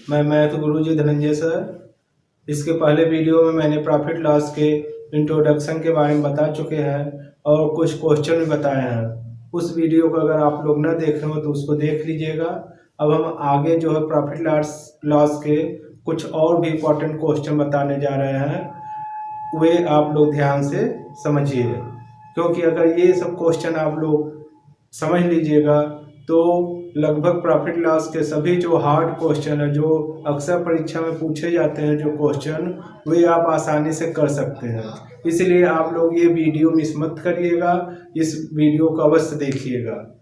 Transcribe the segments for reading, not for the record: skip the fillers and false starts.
मैं मैथ गुरुजी धनंजय सर। इसके पहले वीडियो में मैंने प्रॉफिट लॉस के इंट्रोडक्शन के बारे में बता चुके हैं और कुछ क्वेश्चन भी बताए हैं। उस वीडियो को अगर आप लोग न देखे हो तो उसको देख लीजिएगा। अब हम आगे जो है प्रॉफिट लॉस के कुछ और भी इम्पोर्टेंट क्वेश्चन बताने जा रहे हैं, वे आप लोग ध्यान से समझिए, क्योंकि अगर ये सब क्वेश्चन आप लोग समझ लीजिएगा तो लगभग प्रॉफिट लॉस के सभी जो हार्ड क्वेश्चन है, जो अक्सर परीक्षा में पूछे जाते हैं जो क्वेश्चन, वे आप आसानी से कर सकते हैं। इसलिए आप लोग ये वीडियो मिस मत करिएगा, इस वीडियो को अवश्य देखिएगा।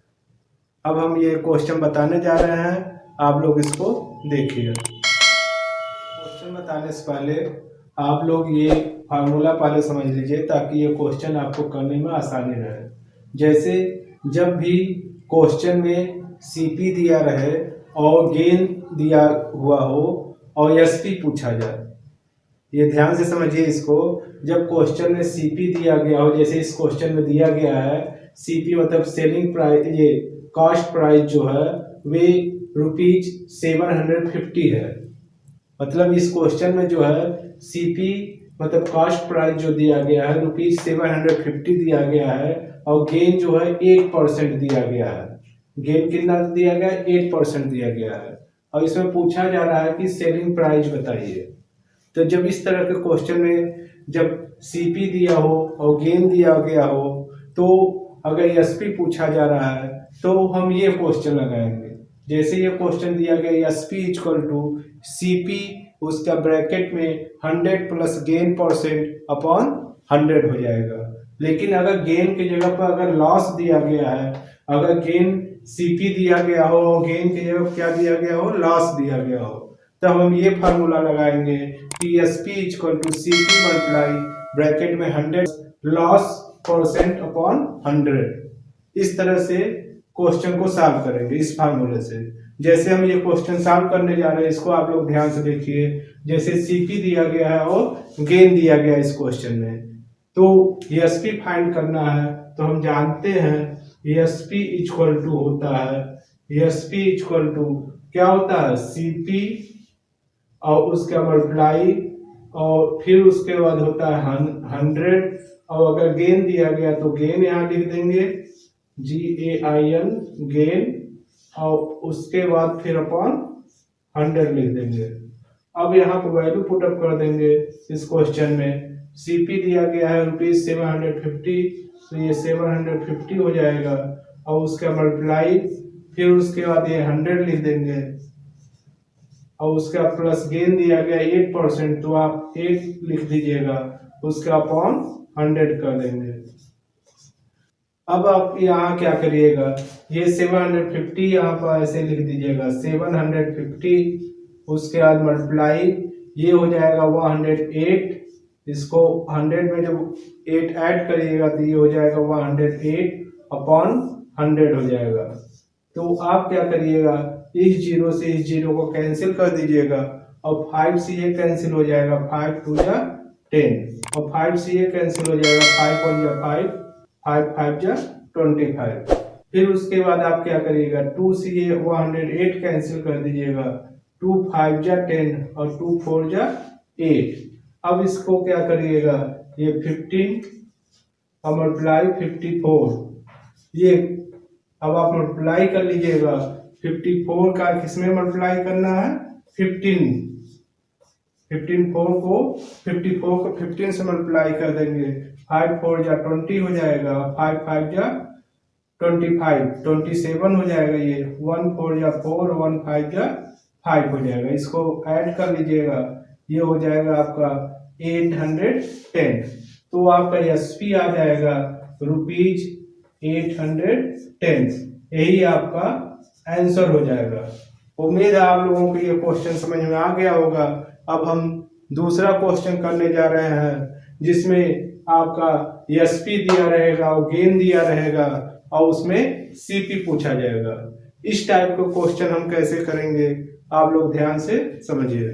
अब हम ये क्वेश्चन बताने जा रहे हैं, आप लोग इसको देखिए। क्वेश्चन बताने से पहले आप लोग ये फार्मूला पहले समझ लीजिए, ताकि ये क्वेश्चन आपको करने में आसानी रहे। जैसे जब भी क्वेश्चन में सीपी दिया रहे और गेन दिया हुआ हो और एसपी पूछा जाए, ये ध्यान से समझिए इसको। जब क्वेश्चन में सीपी दिया गया हो, जैसे इस क्वेश्चन में दिया गया है सीपी मतलब सेलिंग प्राइस, ये कॉस्ट प्राइस जो है वे ₹750 है। मतलब इस क्वेश्चन में जो है सीपी मतलब कॉस्ट प्राइस जो दिया गया है ₹750 दिया गया है और गेन जो है 8% दिया गया है। गेन कितना दिया गया है? 8% दिया गया है। और इसमें पूछा जा रहा है कि सेलिंग प्राइस बताइए। तो जब इस तरह के क्वेश्चन में जब सीपी दिया हो और गेन दिया गया हो, तो अगर एसपी पूछा जा रहा है तो हम ये क्वेश्चन लगाएंगे। जैसे ये क्वेश्चन दिया गया एसपी इक्वल टू सीपी, उसका ब्रैकेट में 100 प्लस गेन परसेंट अपॉन 100 हो जाएगा। लेकिन अगर गेन की जगह पर अगर लॉस दिया गया है, अगर गेन सीपी दिया गया हो और गेन की जगह क्या दिया गया हो, लॉस दिया गया हो, तब हम ये फार्मूला लगाएंगे कि SP equal to CP multiply bracket में 100 लॉस परसेंट अपॉन 100। इस तरह से क्वेश्चन को सॉल्व करेंगे इस फार्मूले से। जैसे हम ये क्वेश्चन सॉल्व करने जा रहे हैं, इसको आप लोग ध्यान से देखिए। जैसे सीपी दिया गया है और गेन दिया गया है इस क्वेश्चन में, तो एसपी फाइंड करना है। तो हम जानते हैं एसपी इक्वल टू होता है, एसपी इक्वल टू क्या होता है, सीपी और उसका मल्टीप्लाई और फिर उसके बाद होता है 100। और अगर गेन दिया गया तो गेन यहाँ लिख देंगे GAIN गेन, और उसके बाद फिर अपॉन 100 लिख देंगे। अब यहाँ पर वैल्यू पुटअप कर देंगे इस क्वेश्चन में। सीपी दिया गया है ₹750, तो ये 750 हो जाएगा और उसका मल्टीप्लाई, फिर उसके बाद ये 100 लिख देंगे और उसका प्लस गेन दिया गया 8%, तो आप 8 लिख दीजिएगा, उसका अपॉन 100 कर देंगे। अब आप यहाँ क्या करिएगा, ये 750 यहाँ पर ऐसे लिख दीजिएगा 750, उसके बाद मल्टीप्लाई, ये हो जाएगा 108, इसको 100 में जब 8 ऐड करिएगा तो ये हो जाएगा 108 अपॉन 100 हो जाएगा। तो आप क्या करिएगा, इस जीरो से इस जीरो को कैंसिल कर दीजिएगा और 5 से ये कैंसिल हो जाएगा, 5 2 जा 10 और 5 से ये कैंसिल हो जाएगा, 5 1 जा 5, 5 5 जा 25। फिर उसके बाद आप क्या करिएगा, 2 से ये 108 कैंसिल कर दीजिएगा, 2 5 जा 10 और 2 4 जा 8। अब इसको क्या करिएगा, ये 15 और मल्टीप्लाई 54, ये अब आप मल्टीप्लाई कर लीजिएगा। 54 का किसमें मल्टीप्लाई करना है, 15, 54 को 15 से मल्टीप्लाई कर देंगे, 5 4 जा 20 हो जाएगा, 5 5 जा 25, 27 हो जाएगा, ये 1 4 जा 4, 1 5 जा 5 हो जाएगा। इसको ऐड कर लीजिएगा, ये हो जाएगा आपका 810। तो आपका एसपी आ जाएगा ₹810। यही आपका आंसर हो जाएगा। उम्मीद है आप लोगों को ये क्वेश्चन समझ में आ गया होगा। अब हम दूसरा क्वेश्चन करने जा रहे हैं, जिसमें आपका एसपी दिया रहेगा और गेन दिया रहेगा और उसमें सीपी पूछा जाएगा। इस टाइप का क्वेश्चन हम कैसे करेंगे, आप लोग ध्यान से समझिए।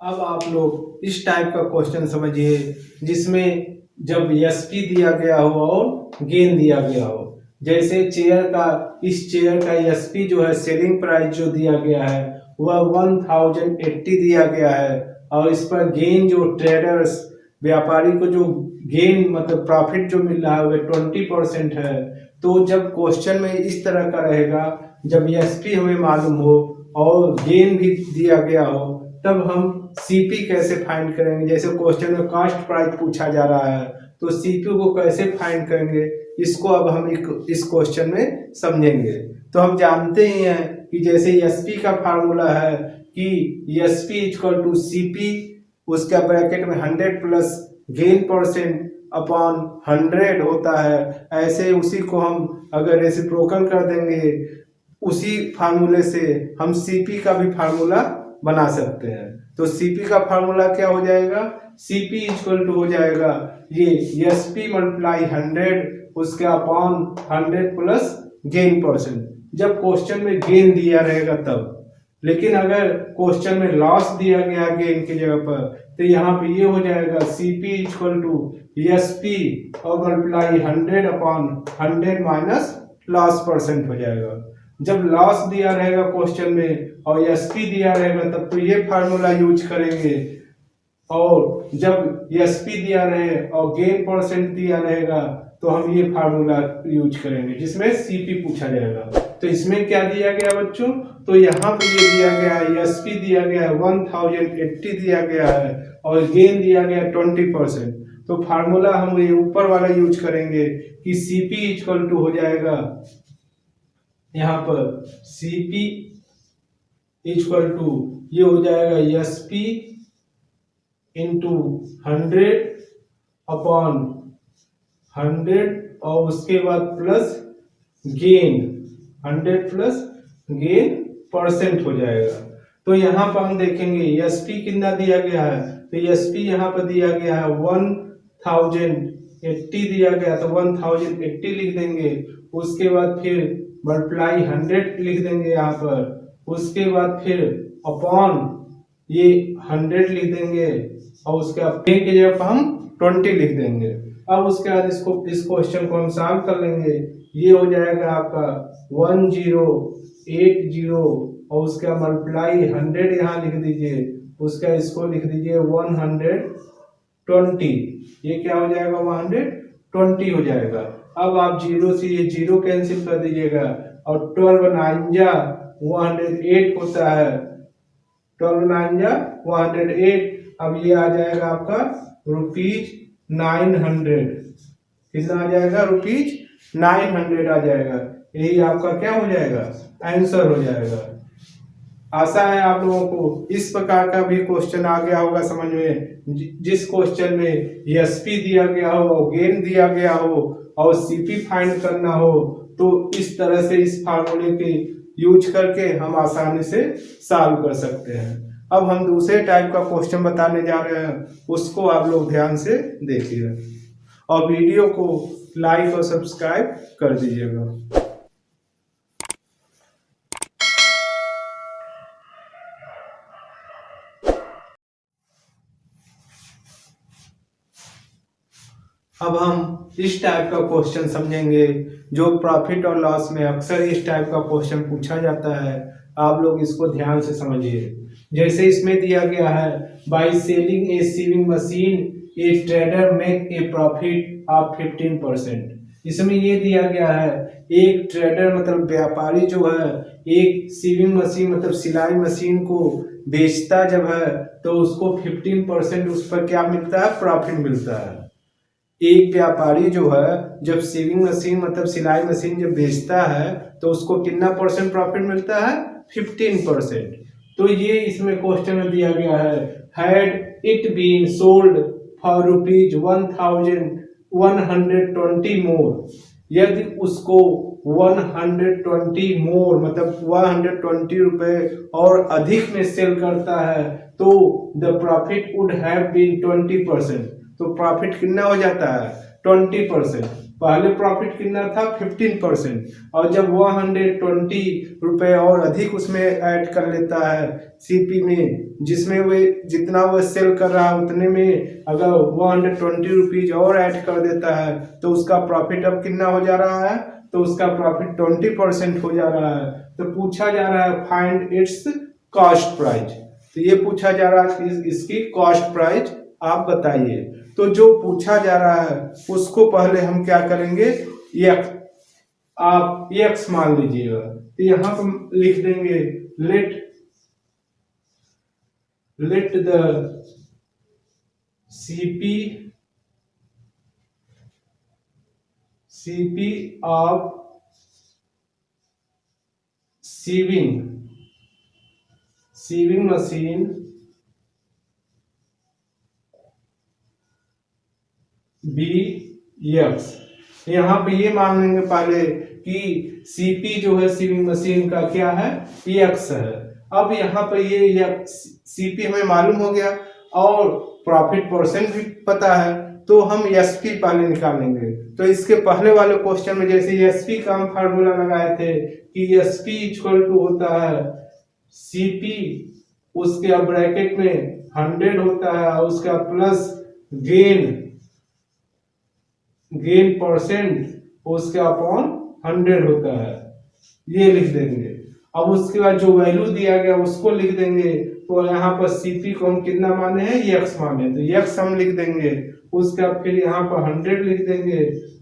अब आप लोग इस टाइप का क्वेश्चन समझिए, जिसमें जब एसपी दिया गया हो और गेन दिया गया हो। जैसे चेयर का, इस चेयर का एसपी जो है सेलिंग प्राइस जो दिया गया है वह 1080 दिया गया है और इस पर गेन जो ट्रेडर्स व्यापारी को जो गेन मतलब प्रॉफिट जो मिल रहा है वह 20% है। तो जब क्वेश्चन में इस तरह का रहेगा, जब एसपी हमें मालूम हो और गेन भी दिया गया हो, तब हम सीपी कैसे फाइंड करेंगे। जैसे क्वेश्चन में कास्ट प्राइस पूछा जा रहा है तो सीपी को कैसे फाइंड करेंगे, इसको अब हम इस क्वेश्चन में समझेंगे। तो हम जानते ही हैं कि जैसे एसपी का फार्मूला है कि एसपी इक्वल टू सीपी, उसका ब्रैकेट में 100 प्लस गेन परसेंट अपॉन 100 होता है। ऐसे उसी को हम अगर रेसिप्रोकल कर देंगे उसी फार्मूले से हम सीपी का भी फार्मूला बना सकते हैं। तो सीपी का फार्मूला क्या हो जाएगा, सीपी इक्वल टू हो जाएगा ये एसपी मल्टीप्लाई 100 उसके अपॉन 100 प्लस गेन परसेंट, जब क्वेश्चन में गेन दिया रहेगा तब। लेकिन अगर क्वेश्चन में लॉस दिया गया गेन की जगह पर, तो यहाँ पे ये हो जाएगा सीपी इक्वल टू एसपी और multiply 100 upon 100 minus loss percent हो जाएगा। जब लॉस दिया रहेगा क्वेश्चन में और एसपी दिया रहेगा तब तो ये फार्मूला यूज करेंगे, और जब एसपी दिया रहे और गेन परसेंट दिया रहेगा तो हम ये फार्मूला यूज करेंगे जिसमें सीपी पूछा जाएगा। तो इसमें क्या दिया गया बच्चों, तो यहाँ पे ये दिया गया है एसपी दिया गया है 1080 दिया गया है और गेन दिया गया 20%। तो फार्मूला हम ये ऊपर वाला यूज करेंगे कि सीपी इक्वल टू हो जाएगा यहाँ पर सीपी इक्वल टू ये हो जाएगा एसपी इंटू 100 अपॉन 100 और उसके बाद plus gain 100 plus gain percent हो जाएगा। तो यहाँ पर हम देखेंगे एसपी कितना दिया गया है, तो एसपी यहाँ पर दिया गया है 1080 दिया गया, तो 1080 लिख देंगे। उसके बाद फिर मल्टीप्लाई 100 लिख देंगे यहाँ पर, उसके बाद फिर अपॉन ये 100 लिख देंगे और उसके बाद पे की जगह पर हम 20 लिख देंगे। अब उसके बाद इस क्वेश्चन को हम सॉल्व कर लेंगे। ये हो जाएगा आपका 1080 और उसका मल्टीप्लाई 100 यहाँ लिख दीजिए, उसका इसको लिख दीजिए 120। ये क्या हो जाएगा 120 हो जाएगा। अब आप जीरो से ये जीरो कैंसिल कर दीजिएगा और 12 9 जा 108 होता है, 12 9 जा 108। अब ये आ जाएगा आपका ₹900। कितना आ जाएगा, ₹900 आ जाएगा। यही आपका क्या हो जाएगा, आंसर हो जाएगा। आशा है आप लोगों को इस प्रकार का भी क्वेश्चन आ गया होगा समझ में, जिस क्वेश्चन में एसपी दिया गया हो, गेन दिया गया हो और सीपी फाइंड करना हो, तो इस तरह से इस फार्मूले के यूज करके हम आसानी से सॉल्व कर सकते हैं। अब हम दूसरे टाइप का क्वेश्चन बताने जा रहे हैं, उसको आप लोग ध्यान से देखिए और वीडियो को लाइक और सब्सक्राइब कर दीजिएगा। अब हम इस टाइप का क्वेश्चन समझेंगे जो प्रॉफिट और लॉस में अक्सर इस टाइप का क्वेश्चन पूछा जाता है। आप लोग इसको ध्यान से समझिए। जैसे इसमें दिया गया है by selling a sewing machine a trader make a profit of 15%। इसमें ये दिया गया है एक ट्रेडर मतलब व्यापारी जो है एक सीविंग मशीन मतलब सिलाई मशीन को बेचता जब है तो उसको 15% उस पर क्या मिलता है, प्रॉफिट मिलता है। एक व्यापारी जो है जब सीविंग मशीन मतलब सिलाई मशीन जब बेचता है तो उसको कितना परसेंट प्रॉफिट मिलता है, 15%। तो ये इसमें क्वेश्चन में दिया गया है had it been sold for ₹1120 more, यदि उसको 120 मोर मतलब 120 रुपए और अधिक में सेल करता है तो the profit would have been 20%। तो प्रॉफिट कितना हो जाता है, 20%। पहले प्रॉफिट कितना था, 15%, और जब 120 रुपए और अधिक उसमें ऐड कर लेता है सीपी में, जिसमें वो जितना वो सेल कर रहा है उतने में अगर 120 रुपीज और ऐड कर देता है तो उसका प्रॉफिट अब कितना हो जा रहा है, तो उसका प्रॉफिट 20% हो जा रहा है। तो पूछा जा रहा है फाइंड इट्स कॉस्ट प्राइस। तो ये पूछा जा रहा है कि इसकी कॉस्ट प्राइस आप बताइए। तो जो पूछा जा रहा है उसको पहले हम क्या करेंगे, एक्स, आप एक्स मान लीजिएगा। तो यहां पर लिख देंगे let the CP of sewing machine be X. यहाँ पे ये मान लेंगे पहले कि सीपी जो है सीविंग मशीन का क्या है, एक्स है। अब यहाँ पे ये सीपी हमें मालूम हो गया और प्रॉफिट परसेंट भी पता है, तो हम एसपी पहले निकालेंगे। तो इसके पहले वाले क्वेश्चन में जैसे एसपी का हम फार्मूला लगाए थे कि एसपी इक्वल टू होता है सीपी, उसके ब्रैकेट में 100 होता है, उसका प्लस गेन परसेंट, उसके अपॉन 100 होता है, ये लिख देंगे। अब उसके बाद जो वैल्यू दिया गया उसको लिख देंगे। तो यहाँ पर सीपी को हम कितना माने हैं, एक्स माने, तो एक्स हम लिख देंगे। उसका फिर यहाँ पर 100 लिख देंगे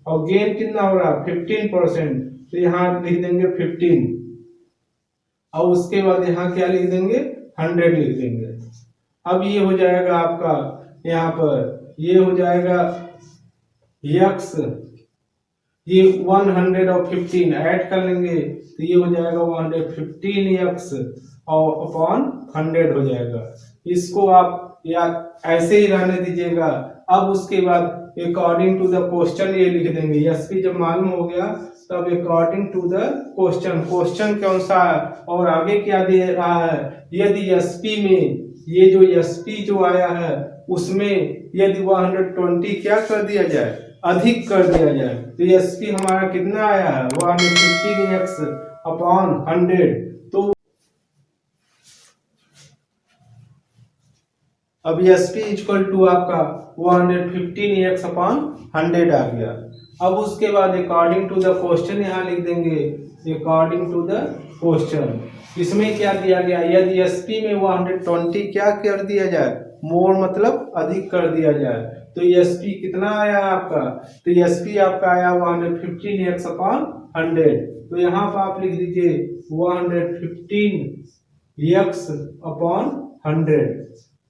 और गेन कितना हो रहा है 15%, तो यहाँ लिख देंगे 15। और उसके बाद यहाँ क्या लिख देंगे 100 लिख देंगे। अब ये हो जाएगा आपका, यहाँ पर ये हो जाएगा एक्स, ये 100 और 15 ऐड कर लेंगे तो ये हो जाएगा 115 एक्स और अपॉन 100 हो जाएगा। इसको आप या ऐसे ही रहने दीजिएगा। अब उसके बाद अकॉर्डिंग टू द क्वेश्चन ये लिख देंगे। एसपी जब मालूम हो गया तब अकॉर्डिंग टू द क्वेश्चन के अनुसार। और आगे क्या दे रहा है, यदि एसपी में ये जो एसपी जो आया है उसमें यदि 120 क्या कर दिया जाए, अधिक कर दिया जाए, तो एसपी हमारा कितना आया है 115x अपॉन 100। तो अब एसपी इक्वल टू आपका 115x अपॉन 100 आ गया। अब उसके बाद अकॉर्डिंग टू द क्वेश्चन यहाँ लिख देंगे, अकॉर्डिंग टू द क्वेश्चन। इसमें क्या दिया गया, यदि एसपी में 120 क्या कर दिया जाए, मोर मतलब अधिक कर दिया जाए, तो एसपी कितना आया आपका, तो एसपी आपका आया 115x अपॉन 100। तो यहाँ पर आप लिख दीजिए 115x अपॉन 100।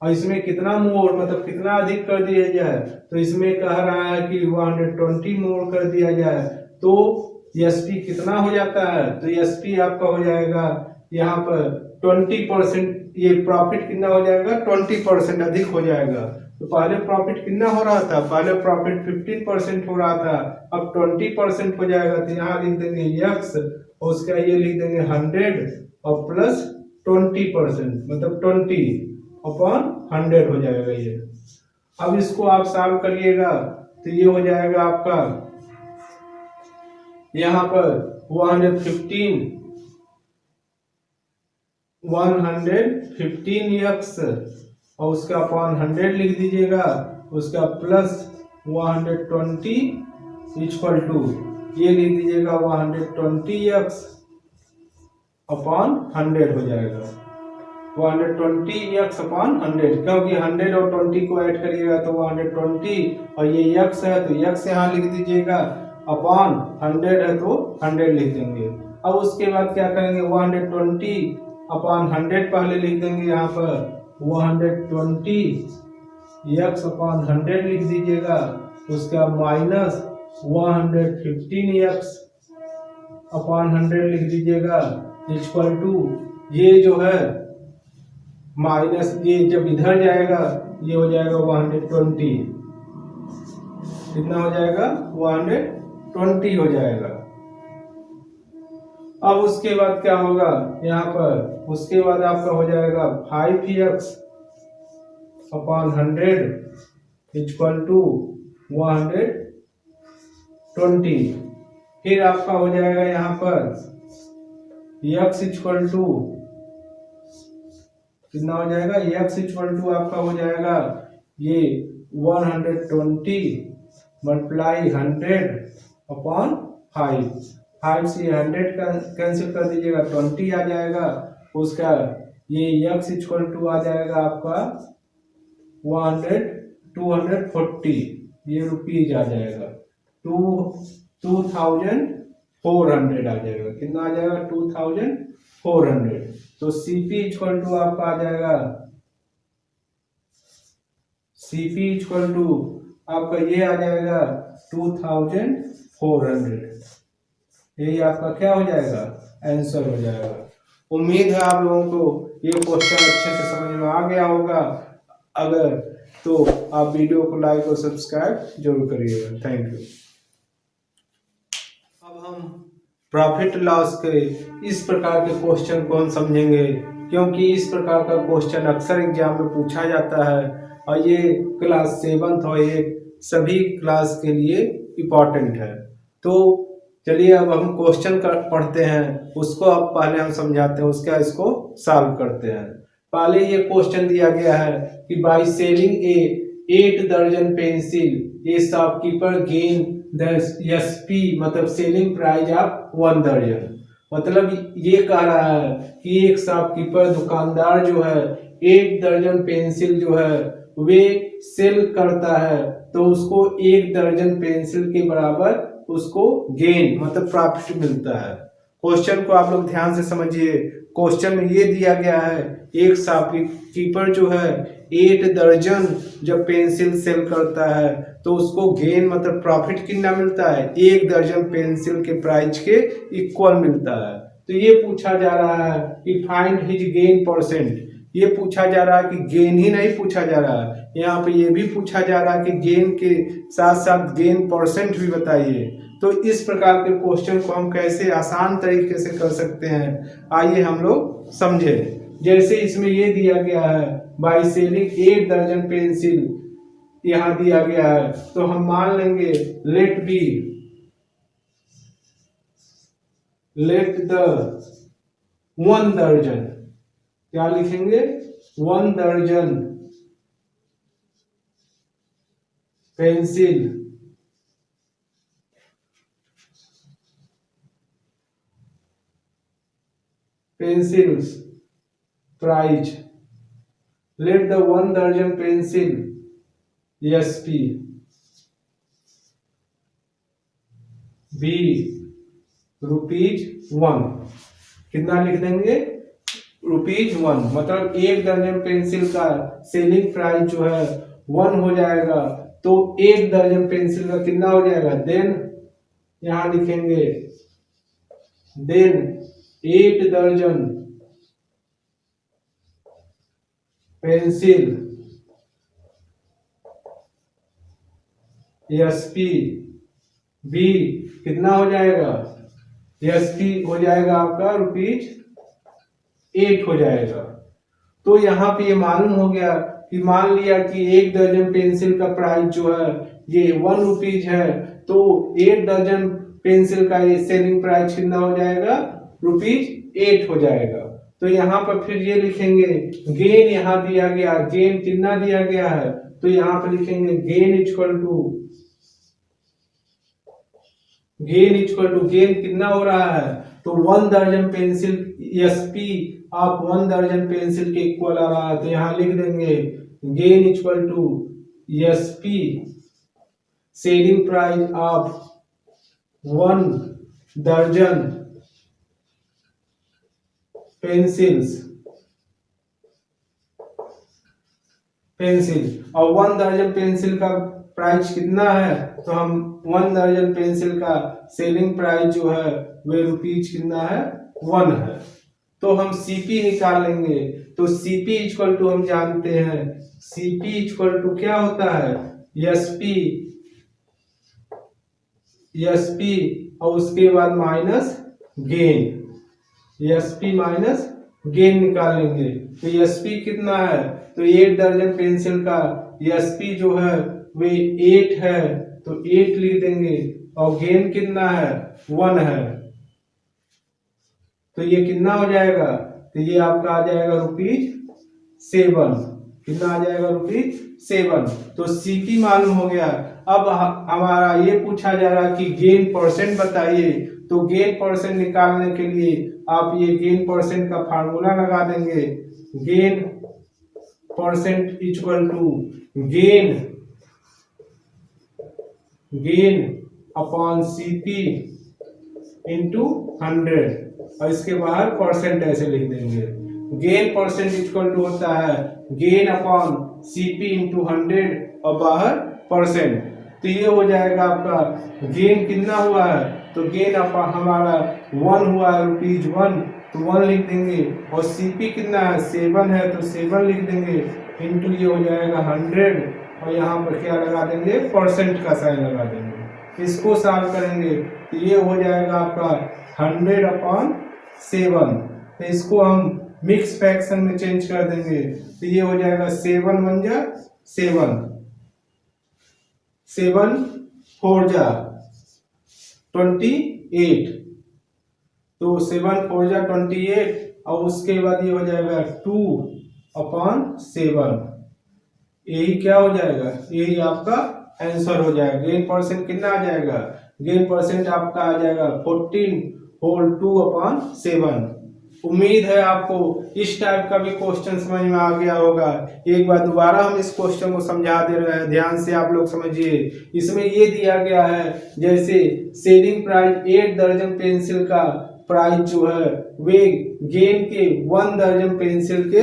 और इसमें कितना मोर मतलब कितना अधिक कर दिया जाए, तो इसमें कह रहा है कि 120 मोर कर दिया जाए, तो एसपी कितना हो जाता है, तो एसपी आपका हो जाएगा यहाँ पर 20%। ये प्रॉफिट कितना हो जाएगा 20% अधिक हो जाएगा। तो पहले प्रॉफिट कितना हो रहा था, पहले प्रॉफिट 15% हो रहा था, अब 20% हो जाएगा। तो यहाँ लिख देंगे एक्स और उसका ये लिख देंगे 100 और प्लस 20% मतलब 20 अपॉन 100 हो जाएगा ये। अब इसको आप सॉल्व करिएगा तो ये हो जाएगा आपका यहाँ पर 115x और उसका अपॉन 100 लिख दीजिएगा, उसका प्लस 120 इक्वल टू ये लिख दीजिएगा 120x अपॉन 100 हो जाएगा 120x अपॉन 100, क्योंकि 100 और 20 को ऐड करिएगा तो 120 और ये x है तो x यहाँ लिख दीजिएगा, अपॉन 100 है तो 100 लिख देंगे। अब उसके बाद क्या करेंगे 120 अपॉन 100 पहले लिख देंगे, यहाँ पर 120x अपॉन 100 लिख दीजिएगा, उसका माइनस 115x अपॉन 100 लिख दीजिएगा इक्वल टू ये जो है माइनस ये जब इधर जाएगा ये हो जाएगा 120, कितना हो जाएगा 120 हो जाएगा। अब उसके बाद क्या होगा यहाँ पर, उसके बाद आपका हो जाएगा 5x अपॉन 100 इक्वल टू 120। फिर आपका हो जाएगा यहाँ पर x इक्वल टू कितना हो जाएगा, x इक्वल टू आपका हो जाएगा ये 120 मल्टीप्लाई 100 अपॉन 5 से 100 कैंसिल कर दीजिएगा 20 आ जाएगा, उसका ये x इक्वल टू आ जाएगा आपका 240, ये रुपीज आ जाएगा 2400 आ जाएगा। कितना आ जाएगा? 2400। तो सीपी इक्वल टू आपका आ जाएगा, सीपी इक्वल टू आपका ये आ जाएगा 2400। यही आपका क्या हो जाएगा? आंसर हो जाएगा। उम्मीद है आप लोगों को ये क्वेश्चन अच्छे से समझ में आ गया होगा। अगर तो आप वीडियो को लाइक और सब्सक्राइब जरूर करिएगा। Thank you. अब हम प्रॉफिट लॉस के इस प्रकार के क्वेश्चन को हम समझेंगे, क्योंकि इस प्रकार का क्वेश्चन अक्सर एग्जाम में पूछा जाता है और ये क्लास 7th और ये सभी क्लास के लिए इम्पोर्टेंट है। तो चलिए अब हम क्वेश्चन पढ़ते हैं, उसको अब पहले हम समझाते हैं, उसका इसको सॉल्व करते हैं। पहले ये क्वेश्चन दिया गया है कि बाय सेलिंग ए 8 दर्जन pencil A shopkeeper gain the SP, मतलब सेलिंग प्राइस ऑफ 1 दर्जन। मतलब ये कह रहा है कि एक शॉपकीपर दुकानदार जो है 8 दर्जन पेंसिल जो है वे सेल करता है, तो उसको 1 दर्जन पेंसिल के बराबर उसको गेन मतलब प्रॉफिट मिलता है। क्वेश्चन को आप लोग ध्यान से समझिए। क्वेश्चन में ये दिया गया है एक शॉपकीपर जो है 8 दर्जन जब पेंसिल सेल करता है तो उसको गेन मतलब प्रॉफिट कितना मिलता है? 1 दर्जन पेंसिल के प्राइस के इक्वल मिलता है। तो ये पूछा जा रहा है कि फाइंड हिज गेन परसेंट। ये पूछा जा रहा है कि गेन ही नहीं पूछा जा रहा है, यहाँ पे ये भी पूछा जा रहा है कि गेन के साथ साथ गेन परसेंट भी बताइए। तो इस प्रकार के क्वेश्चन को हम कैसे आसान तरीके से कर सकते हैं, आइए हम लोग समझे। जैसे इसमें ये दिया गया है बाय सेलिंग 8 दर्जन पेंसिल, यहाँ दिया गया है, तो हम मान लेंगे लेट द 1 दर्जन, क्या लिखेंगे? 1 दर्जन पेंसिल्स प्राइस, लेट द 1 दर्जन पेंसिल एसपी बी ₹1। कितना लिख देंगे? ₹1। मतलब 1 दर्जन पेंसिल का सेलिंग प्राइस जो है 1 हो जाएगा, तो 1 दर्जन पेंसिल का कितना हो जाएगा? देन यहां लिखेंगे देन 8 दर्जन पेंसिल एसपी बी कितना हो जाएगा? एसपी हो जाएगा आपका ₹8 हो जाएगा। तो यहाँ पे ये मालूम हो गया कि मान लिया कि 1 दर्जन पेंसिल का प्राइस जो है ये ₹1 है, तो 8 दर्जन पेंसिल का ये सेलिंग प्राइस कितना हो जाएगा? ₹8 हो जाएगा। तो यहाँ पर फिर ये लिखेंगे गेन, यहाँ दिया गया गेन कितना दिया गया है, तो यहाँ पर लिखेंगे गेन इक्वल टू गेन कितना हो रहा है? तो 1 दर्जन पेंसिल एसपी आप 1 दर्जन पेंसिल के इक्वल आ रहा है, तो यहाँ लिख देंगे gain equal to SP selling price of 1 दर्जन पेंसिल और 1 दर्जन पेंसिल का प्राइस कितना है, तो हम 1 दर्जन पेंसिल का सेलिंग प्राइस जो है वे रुपीज कितना है? 1 है। तो हम सीपी निकालेंगे, तो सीपी इक्वल टू हम जानते हैं सीपी इक्वल टू क्या होता है? एसपी और उसके बाद minus gain, SP minus gain निकालेंगे। तो एसपी कितना है? तो 8 दर्जन पेंसिल का एसपी जो है वे 8 है, तो 8 लिख देंगे और गेन कितना है? 1 है। तो ये कितना हो जाएगा? तो ये आपका आ जाएगा ₹7। कितना आ जाएगा? ₹7। तो सीपी मालूम हो गया। अब हमारा ये पूछा जा रहा कि गेन परसेंट बताइए, तो गेन परसेंट निकालने के लिए आप ये गेन परसेंट का फार्मूला लगा देंगे। Gain percent equal to gain upon CP into 100 और इसके बाहर परसेंट ऐसे लिख देंगे। गेन परसेंट इक्वल टू होता है गेन अपॉन सीपी इंटू 100 और बाहर परसेंट। तो ये हो जाएगा आपका गेन कितना हुआ है, तो गेन हमारा 1 हुआ है ₹1, तो 1 लिख देंगे। और सीपी कितना है 7 है, तो 7 लिख देंगे इंटू ये हो जाएगा 100 और यहाँ पर क्या लगा देंगे परसेंट का साइन लगा देंगे। इसको सॉल्व करेंगे तो ये हो जाएगा आपका 100/7। तो इसको हम मिक्स फ्रैक्शन में चेंज कर देंगे तो ये हो जाएगा 7 1 जा 7, 7 4 जा 28, तो 7 4 जा 28 और उसके बाद ये हो जाएगा 2/7। यही क्या हो जाएगा, यही आपका आंसर हो जाएगा। गेन परसेंट कितना आ जाएगा, गेन परसेंट आपका आ जाएगा 14 होल 2/7। उम्मीद है आपको इस टाइप का भी क्वेश्चन समझ में आ गया होगा। एक बार दोबारा हम इस क्वेश्चन को समझा दे रहे हैं, ध्यान से आप लोग समझिए। इसमें ये दिया गया है जैसे सेलिंग प्राइस 8 दर्जन पेंसिल का प्राइस जो है वे गेन के 1 दर्जन पेंसिल के,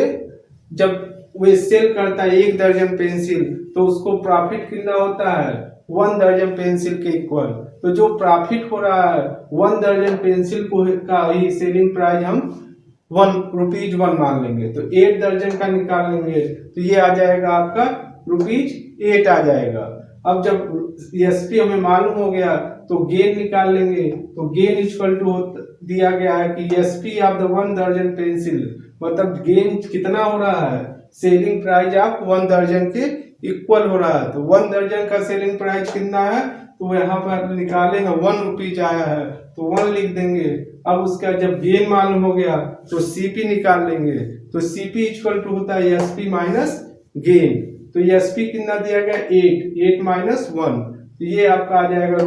जब वे सेल करता है 1 दर्जन पेंसिल तो उसको प्रॉफिट कितना होता है 1 दर्जन पेंसिल के इक्वल। तो जो प्रॉफिट हो रहा है 1 दर्जन पेंसिल को का ही सेलिंग प्राइस हम ₹1 मान लेंगे। तो 8 दर्जन का निकाल लेंगे तो ये आ जाएगा आपका ₹8 आ जाएगा। अब जब एसपी हमें मालूम हो गया तो गेन निकाल लेंगे। तो गेन इक्वल टू दिया गया है कि एसपी ऑफ द 1 दर्जन पेंसिल, मतलब गेन कितना हो रहा है, सेलिंग प्राइस ऑफ 1 दर्जन के इक्वल हो रहा है। तो 1 दर्जन का सेलिंग प्राइस कितना है, तो यहाँ पर निकालेंगे ₹1 आया है तो 1 लिख देंगे। अब उसका जब गेन मालूम हो गया तो सीपी निकाल लेंगे। तो सीपी इक्वल टू होता है एसपी माइनस गेन। तो एसपी कितना दिया गया 8 माइनस 1, तो ये आपका आ जाएगा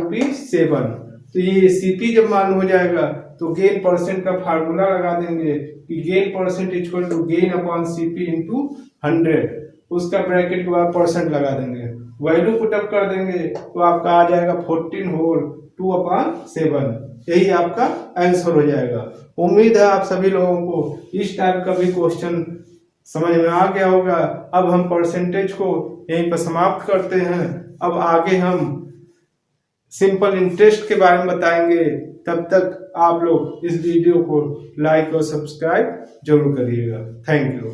₹7। तो ये सीपी जब मालूम हो जाएगा तो गेन परसेंट का फार्मूला लगा देंगे कि gain percent equal to gain upon CP into 100, उसका ब्रैकेट के बाद परसेंट लगा देंगे, वैल्यू पुटअप कर देंगे तो आपका आ जाएगा 14 होल 2/7। यही आपका आंसर हो जाएगा। उम्मीद है आप सभी लोगों को इस टाइप का भी क्वेश्चन समझ में आ गया होगा। अब हम परसेंटेज को यहीं पर समाप्त करते हैं। अब आगे हम सिंपल इंटरेस्ट के बारे में बताएंगे। तब तक आप लोग इस वीडियो को लाइक और सब्सक्राइब जरूर करिएगा। Thank you.